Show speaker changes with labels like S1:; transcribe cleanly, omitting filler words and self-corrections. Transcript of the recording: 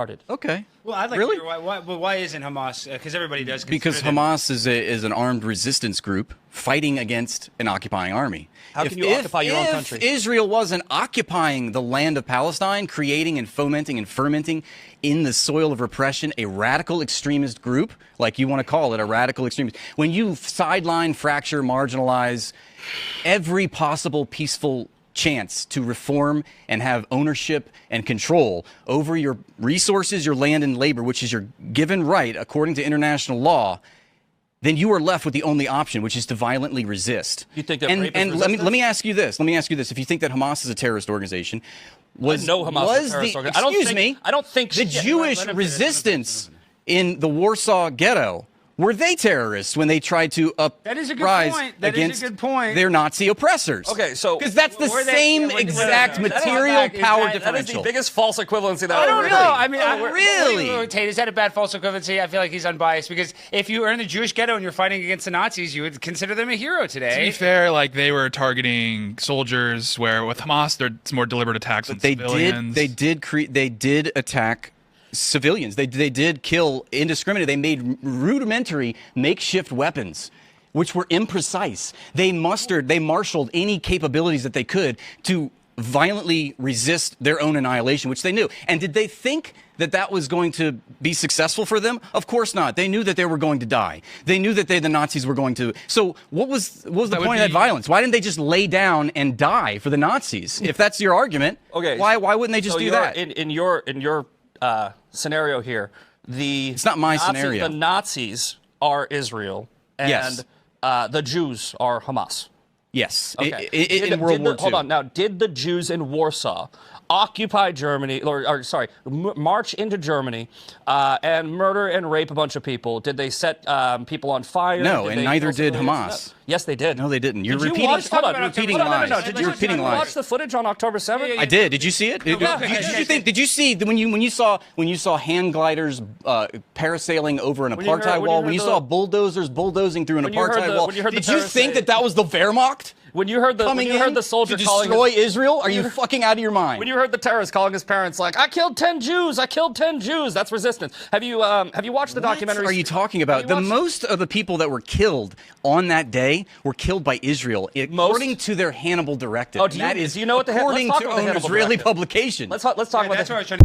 S1: started.
S2: Okay.
S3: Well, I'd like
S2: Really?
S3: to hear why isn't Hamas? Because everybody does.
S2: Because
S3: consider them-
S2: Hamas is an armed resistance group fighting against an occupying army.
S1: How can you occupy your own country?
S2: If Israel wasn't occupying the land of Palestine, creating and fomenting and fermenting in the soil of repression a radical extremist group, like you want to call it, a radical extremist, when you sideline, fracture, marginalize every possible peaceful chance to reform and have ownership and control over your resources, your land and labor, which is your given right according to international law, then you are left with the only option, which is to violently resist.
S1: You think that
S2: and
S1: rape is
S2: and
S1: resistance?
S2: let me ask you this. Let me ask you this. If you think that Hamas is a terrorist organization, was
S1: know Hamas
S2: was
S1: is a terrorist
S2: the
S1: organization. I don't think
S2: the
S1: shit.
S2: Jewish
S3: Let him finish.
S2: resistance in the Warsaw Ghetto, were they terrorists when they tried to
S3: That is a good
S2: uprise
S3: point. That is a
S2: against
S3: good point.
S2: their Nazi oppressors?
S1: Okay, so-
S2: because that's the
S3: Were they-
S2: same
S3: yeah, were they-
S2: exact
S3: were they-
S2: material
S3: Is that-
S2: power
S3: that is the
S1: That is the
S2: differential.
S1: biggest false equivalency that
S3: I don't
S2: really?
S3: know. I mean,
S2: Really?
S3: Tate, is that a bad false equivalency? I feel like he's unbiased because if you are in the Jewish ghetto and you're fighting against the Nazis, you would consider them a hero
S4: To be
S3: today.
S4: fair, like they were targeting soldiers, where with Hamas, it's more deliberate attacks on
S2: They
S4: civilians.
S2: they did attack civilians. They did kill indiscriminately. They made rudimentary makeshift weapons, which were imprecise. They marshaled any capabilities that they could to violently resist their own annihilation, which they knew. And did they think that that was going to be successful for them? Of course not. They knew that they were going to die. They knew that the Nazis were going to. So what was the
S4: That would
S2: point of that
S4: be-
S2: violence? Why didn't they just lay down and die for the Nazis? If that's your argument,
S1: Okay,
S2: why wouldn't they just
S1: so
S2: do
S1: you're-
S2: that?
S1: In your scenario here, it's
S2: not my scenario.
S1: The Nazis are Israel, and
S2: Yes.
S1: the Jews are Hamas.
S2: Yes,
S1: Okay.
S2: in World War II.
S1: Hold on. Now, did the Jews in Warsaw occupy Germany, march into Germany and murder and rape a bunch of people? Did they set people on fire?
S2: No,
S1: Did
S2: and
S1: they
S2: neither
S1: kill
S2: did
S1: civilians?
S2: Hamas.
S1: No. Yes, they did.
S2: No, they didn't. You're
S1: Did you
S2: repeating.
S1: watch-
S2: Hold on,
S3: Talk about
S2: repeating
S3: October-
S2: lies.
S3: no, no, no,
S2: You're repeating
S1: Did you
S2: lies.
S1: watch the footage on October 7th?
S2: I did. Did you see it? Did you see when you saw hand gliders parasailing over an
S1: When you heard-
S2: apartheid
S1: when you
S2: wall?
S1: heard
S2: When you
S1: the-
S2: saw bulldozers bulldozing through an
S1: When you heard
S2: apartheid
S1: the-
S2: wall?
S1: when you heard the
S2: Did you think
S1: parasailing-
S2: that that was the Wehrmacht?
S1: When you heard the
S2: coming
S1: soldier
S2: to
S1: calling
S2: destroy Israel? Are you fucking out of your mind?
S1: when you heard the terrorist calling his parents like, "I killed 10 Jews. I killed 10 Jews." That's resistance. Have you watched the documentary?
S2: What are you talking about? The most of the people that were killed on that day were killed by Israel, according to their Hannibal Directive.
S1: Oh,
S2: And that is
S1: do you know what the
S2: according
S1: let's talk
S2: to
S1: about the
S2: an
S1: Hannibal
S2: Israeli
S1: Directive.
S2: publication.
S1: Let's talk about
S3: That's
S1: this.
S3: what I was trying to